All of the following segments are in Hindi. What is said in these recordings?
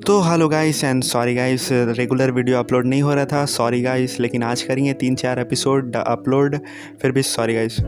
तो hello guys and sorry guys, regular video upload नहीं हो रहा था। सॉरी गाइस, लेकिन आज करेंगे 3-4 एपिसोड अपलोड। फिर भी सॉरी गाइस।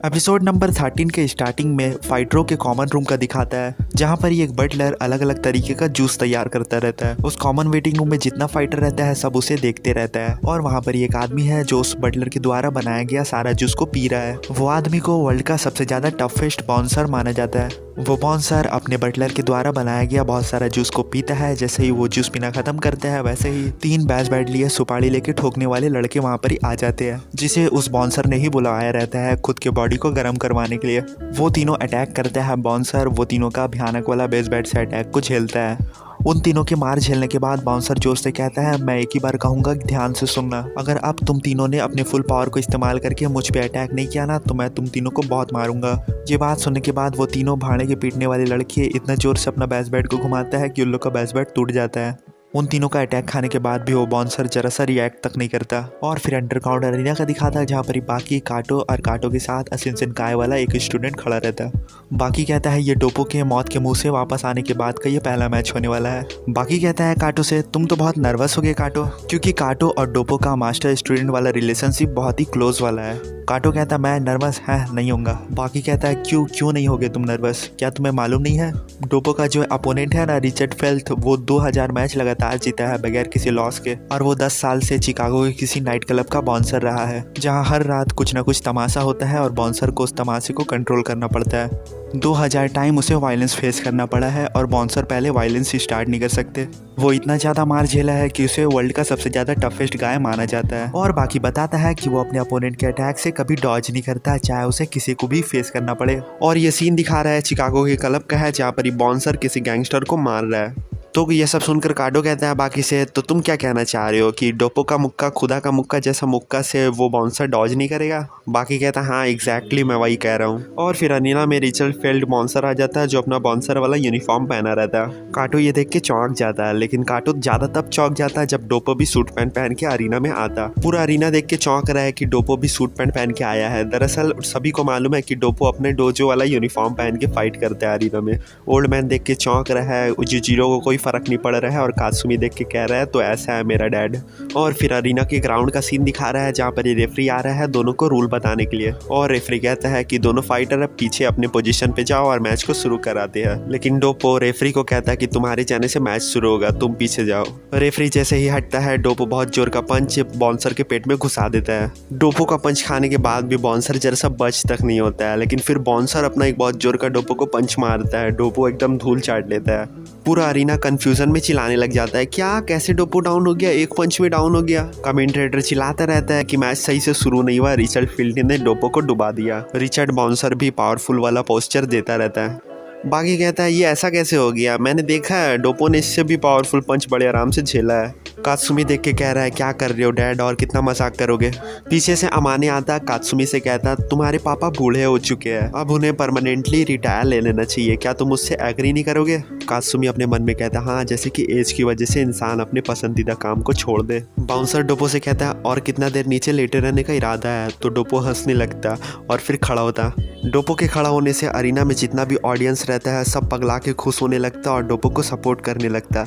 एपिसोड नंबर 13 के स्टार्टिंग में फाइटरों के कॉमन रूम का दिखाता है, जहाँ पर ये एक बटलर अलग अलग तरीके का जूस तैयार करता रहता है। उस कॉमन वेटिंग रूम में जितना फाइटर रहता है सब उसे देखते रहता है, और वहाँ पर एक आदमी है जो उस बटलर के द्वारा बनाया गया सारा जूस को पी रहा है। वो आदमी को वर्ल्ड का सबसे ज्यादा टफेस्ट बाउंसर माना जाता है। वो बाउंसर अपने बटलर के द्वारा बनाया गया बहुत सारा जूस को पीता है। जैसे ही वो जूस पीना खत्म करता है, वैसे ही 3 बैच बैठ लिए सुपारी लेके ठोकने वाले लड़के वहाँ पर ही आ जाते हैं, जिसे उस बाउंसर ने ही बुलाया रहता है खुद के बॉडी को गर्म करवाने के लिए। वो तीनों अटैक करता है। बाउंसर वो तीनों का भयानक वाला बेस बैट से अटैक को झेलता है। उन तीनों के मार झेलने के बाद बाउंसर जोश से कहता है, मैं एक ही बार कहूंगा, ध्यान से सुनना। अगर अब तुम तीनों ने अपने फुल पावर को इस्तेमाल करके मुझ पे अटैक नहीं किया ना, तो मैं तुम तीनों को बहुत मारूंगा। ये बात सुनने के बाद वो तीनों भाड़े के पीटने वाले लड़के इतना जोर से अपना बेस बैट को घुमाता है कि उन लोग का बेस बैट टूट जाता है। उन तीनों का अटैक खाने के बाद भी वो बाउंसर जरा सा रिएक्ट तक नहीं करता। और फिर अंडरग्राउंड अरीना का दिखाता है, जहाँ पर बाकी काटो और काटो के साथ असिंसन काय वाला एक स्टूडेंट खड़ा रहता है। बाकी कहता है ये डोपो के मौत के मुंह से वापस आने के बाद का ये पहला मैच होने वाला है। बाकी कहता है काटो से, तुम तो बहुत नर्वस हो गए काटो, क्योंकि काटो और डोपो का मास्टर स्टूडेंट वाला रिलेशनशिप बहुत ही क्लोज वाला है। काटो कहता है मैं नर्वस है नहीं होऊंगा। बाकी कहता है क्यों नहीं होगे तुम नर्वस, क्या तुम्हें मालूम नहीं है डोपो का जो अपोनेंट है ना, रिचर्ड फेल्थ, वो 2000 मैच लगातार जीता है बगैर किसी लॉस के। और वो 10 साल से चिकागो के किसी नाइट क्लब का बाउंसर रहा है, जहाँ हर रात कुछ ना कुछ तमाशा होता है और बाउंसर को उस तमाशे को कंट्रोल करना पड़ता है। 2000 टाइम उसे वायलेंस फेस करना पड़ा है, और बाउंसर पहले वायलेंस स्टार्ट नहीं कर सकते। वो इतना ज़्यादा मार झेला है कि उसे वर्ल्ड का सबसे ज़्यादा टफेस्ट गाय माना जाता है। और बाकी बताता है कि वो अपने अपोनेंट के अटैक से कभी डॉज नहीं करता, चाहे उसे किसी को भी फेस करना पड़े। और ये सीन दिखा रहा है चिकागो के क्लब का है, जहाँ पर बाउंसर किसी गैंगस्टर को मार रहा है। तो ये सब सुनकर काटो कहता है बाकी से, तो तुम क्या कहना चाह रहे हो कि डोपो का मुक्का खुदा का मुक्का जैसा मुक्का से वो बाउंसर डॉज नहीं करेगा? बाकी कहता है हाँ एग्जैक्टली मैं वही कह रहा हूँ। और फिर अनीना में रिचर्ड फेल्ड बाउंसर आ जाता है, जो अपना बाउंसर वाला यूनिफॉर्म पहना रहता है। काटो ये देख के चौंक जाता है, लेकिन काटो ज्यादा तब चौंक जाता है जब डोपो भी सूट पैंट पहन के अरीना में आता। पूरा अरीना देख के चौंक रहा है कि डोपो भी सूट पैंट पहन के आया है। दरअसल सभी को मालूम है कि डोपो अपने डोजो वाला यूनिफॉर्म पहन के फाइट करता है अरीना में। ओल्ड मैन देख के चौंक रहा है, जुजिरो को कोई फर्क नहीं पड़ रहा है, और कात्सुमी देख के कह रहा है तो ऐसा है मेरा डैड। और फिर अरीना के ग्राउंड का सीन दिखा रहा है, जहाँ पर ये रेफरी आ रहा है दोनों को रूल बताने के लिए। और रेफरी कहता है कि दोनों फाइटर अब पीछे अपने पोजीशन पे जाओ और मैच को शुरू कराते हैं। लेकिन डोपो रेफरी को कहता है कि तुम्हारे जाने से मैच शुरू होगा, तुम पीछे जाओ। रेफरी जैसे ही हटता है, डोपो बहुत जोर का पंच बाउंसर के पेट में घुसा देता है। डोपो का पंच खाने के बाद भी बाउंसर जरा सा बच तक नहीं होता है, लेकिन फिर बाउंसर अपना एक बहुत जोर का डोपो को पंच मारता है। डोपो एकदम धूल चाट लेता है। पूरा अरीना कंफ्यूजन में चिल्लाने लग जाता है, क्या कैसे डोपो डाउन हो गया, एक पंच में डाउन हो गया। कमेंटेटर चिल्लाता रहता है कि मैच सही से शुरू नहीं हुआ, रिचर्ड फील्ड ने डोपो को डुबा दिया। रिचर्ड बाउंसर भी पावरफुल वाला पोस्चर देता रहता है। बाकी कहता है ये ऐसा कैसे हो गया, मैंने देखा है डोपो ने इससे भी पावरफुल पंच बड़े आराम से झेला है। कात्सुमी देख के कह रहा है क्या कर रहे हो डैड, और कितना मजाक करोगे। पीछे से अमाने आता, कात्सुमी से कहता तुम्हारे पापा बूढ़े हो चुके हैं, अब उन्हें परमानेंटली रिटायर ले लेना चाहिए, क्या तुम उससे एग्री नहीं करोगे? कात्सुमी अपने मन में कहता हाँ, जैसे कि एज की वजह से इंसान अपने पसंदीदा काम को छोड़ दे। बाउंसर डोपो से कहता है और कितना देर नीचे लेटे रहने का इरादा है? तो डोपो हंसने लगता और फिर खड़ा होता। डोपो के खड़ा होने से अरीना में जितना भी ऑडियंस रहता है सब पगला के खुश होने लगता और डोपो को सपोर्ट करने लगता।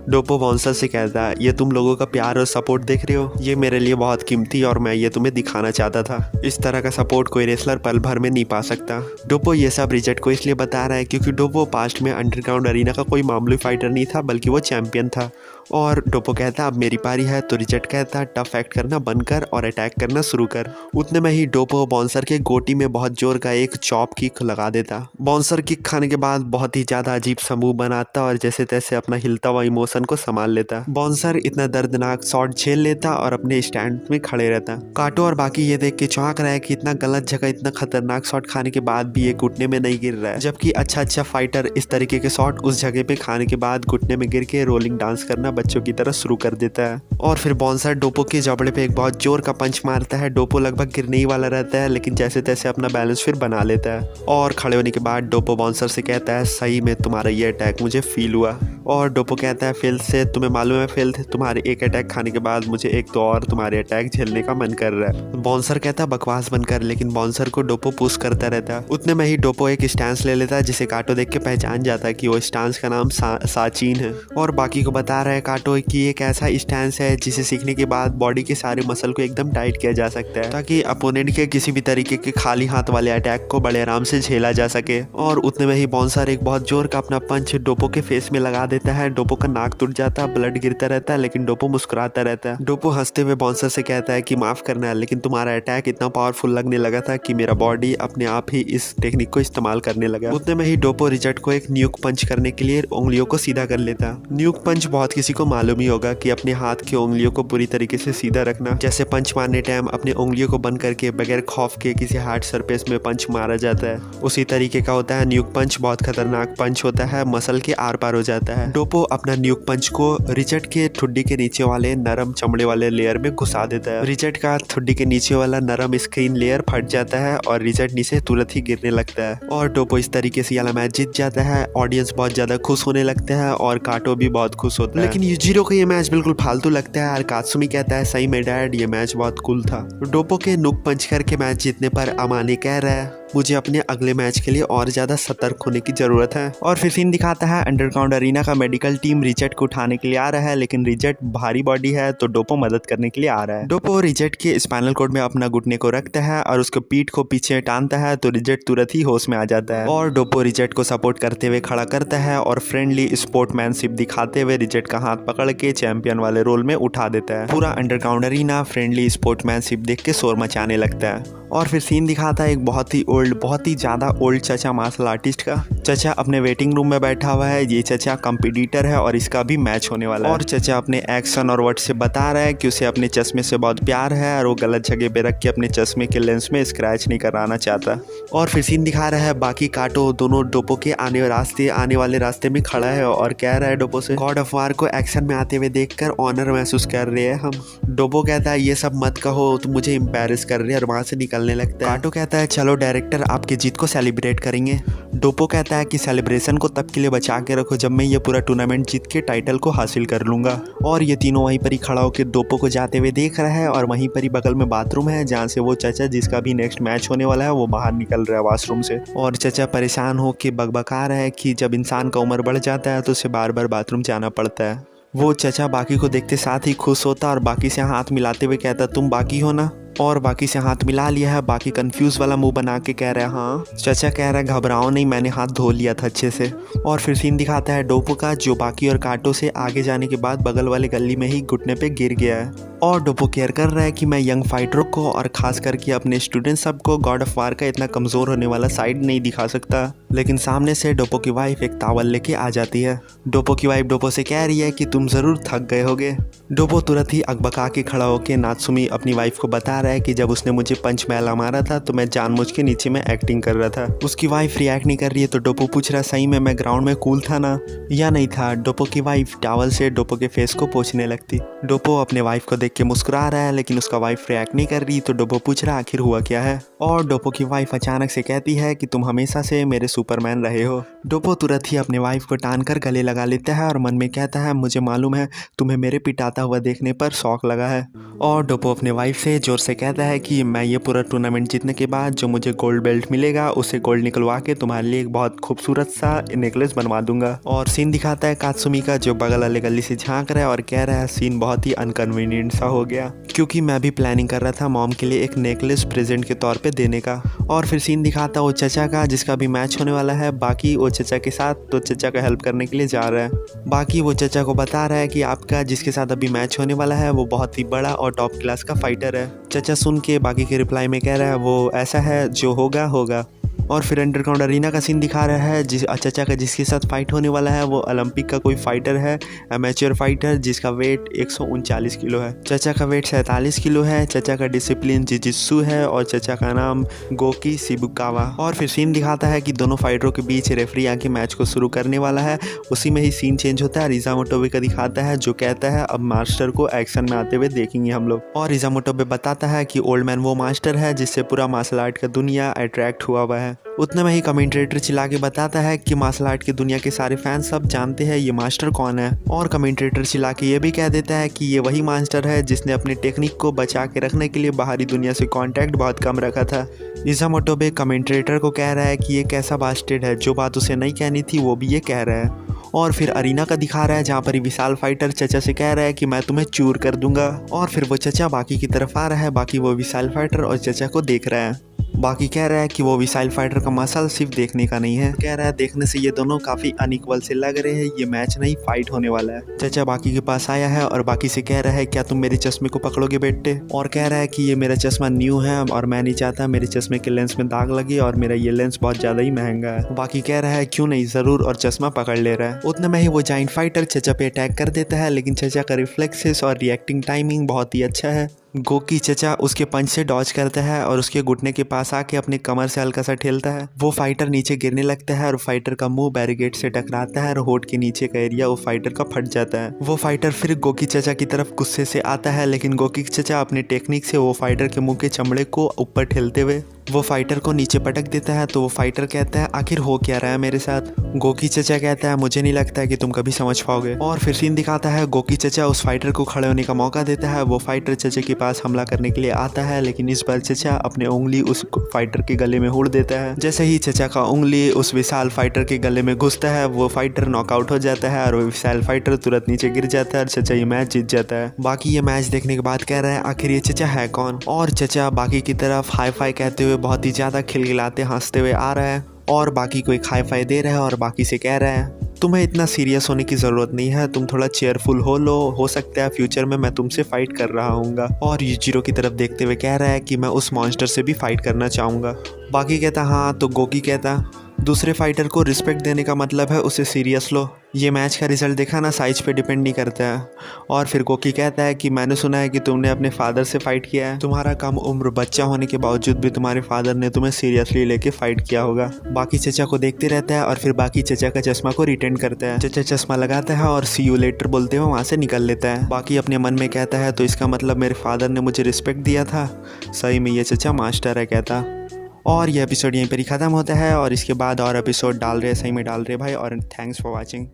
डोपो बाउंसर से कहता है ये तुम लोगों का प्यार और सपोर्ट देख रहे हो, ये मेरे लिए बहुत कीमती और मैं ये तुम्हें दिखाना चाहता था। इस तरह का सपोर्ट कोई रेसलर पल भर में नहीं पा सकता। डोपो ये सब रिचर्ड को इसलिए बता रहा है क्योंकि डोपो पास्ट में अंडरग्राउंड अरीना का कोई मामूली फाइटर नहीं था, बल्कि वो चैंपियन था। और डोपो कहता अब मेरी पारी है, तो रिचर्ड कहता टफ एक्ट करना बंद कर और अटैक करना शुरू कर। उतने में ही डोपो बाउंसर के गोटी में बहुत जोर का एक चॉप किक लगा देता। बाउंसर किक खाने के बाद बहुत ही ज्यादा अजीब सा मुंह बनाता और जैसे तैसे अपना हिलता हुआ इमोशन को संभाल लेता। बाउंसर इतना दर्दनाक शॉट झेल लेता और अपने स्टैंड में खड़े रहता। काटो और बाकी ये देख के चौंक रहा है कि इतना गलत जगह इतना खतरनाक शॉट खाने के बाद भी ये घुटने में नहीं गिर रहा है, जबकि अच्छा फाइटर इस तरीके के शॉट उस जगह पे खाने के बाद घुटने में गिर के रोलिंग डांस करना बच्चों की तरह शुरू कर देता है। और फिर बाउंसर डोपो के जबड़े पे एक बहुत जोर का पंच मारता है। डोपो लगभग गिरने ही वाला रहता है, लेकिन जैसे तैसे अपना बैलेंस फिर बना लेता है। और खड़े होने के बाद डोपो बाउंसर से कहता है सही में तुम्हारा ये अटैक मुझे फील हुआ। और डोपो कहता है फिल्थ से, तुम्हें मालूम है फिल्थ, तुम्हारे एक अटैक खाने के बाद मुझे एक तो और तुम्हारे अटैक झेलने का मन कर रहा है। बाउंसर कहता है बकवास बंद कर, लेकिन बाउंसर को डोपो पुश करता रहता है। उतने में ही डोपो एक स्टांस ले लेता है जिसे काटो देख के पहचान जाता है कि वो स्टांस का नाम साचीन है। और बाकी को बता रहा है काटो कि एक ऐसा स्टांस है जिसे सीखने के बाद बॉडी के सारे मसल को एकदम टाइट किया जा सकता है ताकि अपोनेंट के किसी भी तरीके के खाली हाथ वाले अटैक को बड़े आराम से झेला जा सके। और उतने में ही बाउंसर एक बहुत जोर का अपना पंच डोपो के फेस में लगा देता है। डोपो का नाक टूट जाता है, ब्लड गिरता रहता है, लेकिन डोपो मुस्कुराता रहता है। डोपो हंसते हुए बाउंसर से कहता है कि माफ करना है, लेकिन तुम्हारा अटैक इतना पावरफुल लगने लगा था कि मेरा बॉडी अपने आप ही इस टेक्निक को इस्तेमाल करने लगा। उतने में ही डोपो रिजट को एक न्यूक पंच करने के लिए उंगलियों को सीधा कर लेता है। न्यूक पंच बहुत किसी को मालूम ही होगा कि अपने हाथ की उंगलियों को पूरी तरीके से सीधा रखना, जैसे पंच मारने टाइम अपनी उंगलियों को बंद करके बगैर खौफ के किसी हार्ड सरफेस में पंच मारा जाता है, उसी तरीके का होता है न्यूक पंच। बहुत खतरनाक पंच होता है, मसल के आर पार हो जाता है। डोपो अपना न्यूक पंच को रिचर्ड के ठुड्डी के नीचे वाले नरम चमड़े वाले लेयर में घुसा देता है। रिचर्ड का ठुड्डी के नीचे वाला नरम स्किन लेयर फट जाता है और रिचर्ड नीचे तुरंत ही गिरने लगता है। और डोपो इस तरीके से वाला मैच जीत जाता है। ऑडियंस बहुत ज्यादा खुश होने लगता है और काटो भी बहुत खुश होता है। लेकिन यूजिरो को ये मैच बिल्कुल फालतू लगता है और कात्सुमी कहता है सही में डैड ये मैच बहुत कूल था। डोपो के नुक पंच करके मैच जीतने पर अमानी कह रहा है मुझे अपने अगले मैच के लिए और ज्यादा सतर्क होने की जरूरत है। और फिर सीन दिखाता है अंडरग्राउंड अरीना का मेडिकल टीम रिचर्ड को उठाने के लिए आ रहा है, लेकिन रिचर्ड भारी बॉडी है तो डोपो मदद करने के लिए आ रहा है। डोपो रिचर्ड के स्पाइनल कॉर्ड में अपना घुटने को रखता है और उसको पीठ को पीछे टानता है तो रिचर्ड तुरंत ही होश में आ जाता है। और डोपो रिचर्ड को सपोर्ट करते हुए खड़ा करता है और फ्रेंडली स्पोर्टमैनशिप दिखाते हुए रिचर्ड का हाथ पकड़ के चैंपियन वाले रोल में उठा देता है। पूरा अंडरग्राउंड अरीना फ्रेंडली स्पोर्टमैनशिप देख के शोर मचाने लगता है। और फिर सीन दिखाता है एक बहुत ही ओल्ड, बहुत ही ज़्यादा ओल्ड चचा मार्शल आर्टिस्ट का। चचा अपने वेटिंग रूम में बैठा हुआ है। ये चचा कंपटीटर है और इसका भी मैच होने वाला है। और चचा अपने एक्शन और वर्ड से बता रहा है कि उसे अपने चश्मे से बहुत प्यार है और वो गलत जगह पे रख के अपने चश्मे के लेंस में स्क्रैच नहीं कराना चाहता। और फिर सीन दिखा रहा है बाकी काटो दोनों डोपो के आने वाले रास्ते में खड़ा है और कह रहा है डोपो से गॉड ऑफ वार को एक्शन में आते हुए देखकर ऑनर महसूस कर रहे हैं हम। डोपो कहता है ये सब मत कहो, तुम मुझे एम्बैरेस कर रहे हैं और वहाँ से निकलने लगता है। काटो कहता है चलो डायरेक्टर आपकी जीत को सेलिब्रेट करेंगे। डोपो कहता है कि सेलिब्रेशन को तब के लिए बचा के रखो जब मैं ये पूरा टूर्नामेंट जीत के टाइटल को हासिल कर लूंगा। और ये तीनों वहीं पर ही खड़ा होकर डोपो को जाते हुए देख रहा है और वहीं पर ही बगल में बाथरूम है जहाँ से वो चचा जिसका भी नेक्स्ट मैच होने वाला है वो बाहर निकल रहा है वॉशरूम से। और चचा परेशान हो के बकबका रहा है कि जब इंसान का उम्र बढ़ जाता है तो उसे बार बार बाथरूम जाना पड़ता है। वो चचा बाकी को देखते साथ ही खुश होता और बाकी से हाथ मिलाते हुए कहता तुम बाकी हो ना। और बाकी से हाथ मिला लिया है। बाकी कंफ्यूज वाला मुंह बना के कह रहा है हाँ। चचा कह रहा है घबराओ नहीं, मैंने हाथ धो लिया था अच्छे से। और फिर सीन दिखाता है डोपो का जो बाकी और काटो से आगे जाने के बाद बगल वाले गली में ही घुटने पे गिर गया है। और डोपो केयर कर रहा है कि मैं यंग फाइटरों को और खास करके अपने स्टूडेंट सबको गॉड ऑफ वार का इतना कमज़ोर होने वाला साइड नहीं दिखा सकता। लेकिन सामने से डोपो की वाइफ एक तावल लेके आ जाती है। डोपो की वाइफ डोपो से कह रही है कि तुम ज़रूर थक गए होगे। डोपो तुरंत ही अकबका के खड़ा होकर नात्सुमी अपनी वाइफ को बता रहा है कि जब उसने मुझे पंच मैला मारा था तो मैं जानबूझ के नीचे में एक्टिंग कर रहा था। उसकी वाइफ रिएक्ट नहीं कर रही है तो डोपो पूछ रहा सही में मैं ग्राउंड में कूल था ना या नहीं था। डोपो की वाइफ टॉवल से डोपो के फेस को पोंछने लगती। डोपो अपने वाइफ को देख के मुस्कुरा रहा है लेकिन उसका वाइफ रिएक्ट नहीं कर रही तो डोपो पूछ रहा आखिर हुआ क्या है। और डोपो की वाइफ अचानक से कहती है कि तुम हमेशा से मेरे सुपरमैन रहे हो। डोपो तुरंत ही अपने वाइफ को टान कर गले लगा लेता है और मन में कहता है मुझे मालूम है तुम्हें मेरे पिटाता हुआ देखने पर शौक लगा है। और डोपो अपने वाइफ से जोर से कहता है कि मैं ये पूरा टूर्नामेंट जीतने के बाद जो मुझे गोल्ड बेल्ट मिलेगा उसे गोल्ड निकलवा के तुम्हारे लिए एक बहुत खूबसूरत सा नेकलेस बनवा दूंगा। और सीन दिखाता है कात्सुमी का जो बगल वाले गली से झांक रहा है और कह रहा है सीन बहुत ही अनकन्वीनियंट सा हो गया क्योंकि मैं भी प्लानिंग कर रहा था मॉम के लिए एक नेकलेस प्रेजेंट के तौर पे देने का। और फिर सीन दिखाता वो चचा का जिसका भी मैच होने वाला है। बाकी वो चचा के साथ तो चचा का हेल्प करने के लिए जा रहा है। बाकी वो चचा को बता रहा है कि आपका जिसके साथ अभी मैच होने वाला है वो बहुत ही बड़ा और टॉप क्लास का फाइटर है। चचा सुन के बाकी के रिप्लाई में कह रहा है वो ऐसा है जो होगा होगा। और फिर अंडरग्राउंड अरीना का सीन दिखा रहा है जिस चचा का जिसके साथ फाइट होने वाला है वो ओलंपिक का कोई फाइटर है, एमेच्योर फाइटर जिसका वेट 139 किलो है। चचा का वेट 47 किलो है। चचा का डिसिप्लिन जिजित्सु है और चचा का नाम गोकी शिबुकावा। और फिर सीन दिखाता है कि दोनों फाइटरों के बीच रेफरी आके मैच को शुरू करने वाला है। उसी में ही सीन चेंज होता है। रिजामोटोबे का दिखाता है जो कहता है अब मास्टर को एक्शन में आते हुए देखेंगे हम लोग। और रिजामोटोबे बताता है कि ओल्ड मैन वो मास्टर है जिससे पूरा मार्शल आर्ट का दुनिया अट्रैक्ट हुआ है। उतने में ही कमेंटेटर चिल्ला के बताता है कि मार्शल आर्ट की दुनिया के सारे फैंस सब जानते हैं ये मास्टर कौन है। और कमेंटेटर चिल्ला के ये भी कह देता है कि ये वही मास्टर है जिसने अपने टेक्निक को बचा के रखने के लिए बाहरी दुनिया से कांटेक्ट बहुत कम रखा था। इज़ामोटो कमेंटेटर को कह रहा है कि ये कैसा बास्टेड है, जो बात उसे नहीं कहनी थी वो भी ये कह रहा है। और फिर अरीना का दिखा रहा है जहाँ पर विशाल फाइटर चचा से कह रहा है कि मैं तुम्हें चूर कर दूंगा। और फिर वो चचा बाकी की तरफ आ रहा है, बाकी वो विशाल फाइटर और चचा को देख रहा है। बाकी कह रहा है कि वो विशाल फाइटर का मसल सिर्फ देखने का नहीं है, कह रहा है देखने से ये दोनों काफ़ी अनइक्वल से लग रहे हैं, ये मैच नहीं फाइट होने वाला है। चचा बाकी के पास आया है और बाकी से कह रहा है क्या तुम मेरे चश्मे को पकड़ोगे बेटे, और कह रहा है कि ये मेरा चश्मा न्यू है और मैं नहीं चाहता मेरे चश्मे के लेंस में दाग लगे और मेरा ये लेंस बहुत ज़्यादा ही महंगा है। बाकी कह रहा है क्यों नहीं, ज़रूर, और चश्मा पकड़ ले रहा है। उतने में ही वो जाइंट फाइटर चचा पे अटैक कर देता है, लेकिन चचा का रिफ्लेक्सेस और रिएक्टिंग टाइमिंग बहुत ही अच्छा है। गोकी चचा उसके पंच से डॉज करता है और उसके घुटने के पास आके अपने कमर से हल्का सा ठेलता है। वो फाइटर नीचे गिरने लगता है और फाइटर का मुंह बैरिकेड से टकराता है और होठ के नीचे का एरिया वो फाइटर का फट जाता है। वो फाइटर फिर गोकी चचा की तरफ गुस्से से आता है, लेकिन गोकी चचा अपने टेक्निक से वो फाइटर के मुंह के चमड़े को ऊपर ठेलते हुए वो फाइटर को नीचे पटक देता है। तो वो फाइटर कहता है आखिर हो क्या रहा है मेरे साथ। गोकी चचा कहता है मुझे नहीं लगता है कि तुम कभी समझ पाओगे। और फिर सीन दिखाता है गोकी चचा उस फाइटर को खड़े होने का मौका देता है। वो फाइटर चचा के पास हमला करने के लिए आता है, लेकिन इस बार चचा अपने उंगली उस फाइटर के गले में हुड़ देता है। जैसे ही चचा का उंगली उस विशाल फाइटर के गले में घुसता है, वो फाइटर नॉकआउट हो जाता है और वो विशाल फाइटर तुरंत नीचे गिर जाता है और चचा ये मैच जीत जाता है। बाकी ये मैच देखने के बाद कह रहा है आखिर ये चचा है कौन। और चचा बाकी की तरफ हाई फाई कहते हुए बहुत ही ज़्यादा खिलखिलाते हंसते हुए आ रहा है और बाकी को एक हाई फाई दे रहा है और बाकी से कह रहा है तुम्हें इतना सीरियस होने की ज़रूरत नहीं है, तुम थोड़ा चेयरफुल हो सकता है फ्यूचर में मैं तुमसे फाइट कर रहा हूँगा। और यूजिरो की तरफ देखते हुए कह रहा है कि मैं उस मॉन्स्टर से भी फाइट करना चाहूँगा। बाकी कहता हाँ, तो गोकी कहता दूसरे फाइटर को रिस्पेक्ट देने का मतलब है उसे सीरियस लो, ये मैच का रिजल्ट देखा ना साइज पे डिपेंड नहीं करता है। और फिर गोकी कहता है कि मैंने सुना है कि तुमने अपने फादर से फाइट किया है, तुम्हारा कम उम्र बच्चा होने के बावजूद भी तुम्हारे फादर ने तुम्हें सीरियसली लेके फाइट किया होगा। बाकी चचा को देखते रहता है और फिर बाकी चचा का चश्मा को रिटर्न करता है। चचा चश्मा लगाता है और सी यू लेटर बोलते हुए वहाँ से निकल लेता है। बाकी अपने मन में कहता है तो इसका मतलब मेरे फादर ने मुझे रिस्पेक्ट दिया था, सही में ये चचा मास्टर है कहता। और ये एपिसोड यहीं पर ही ख़त्म होता है और इसके बाद और एपिसोड डाल रहे, सही में डाल रहे भाई। और थैंक्स फॉर वॉचिंग।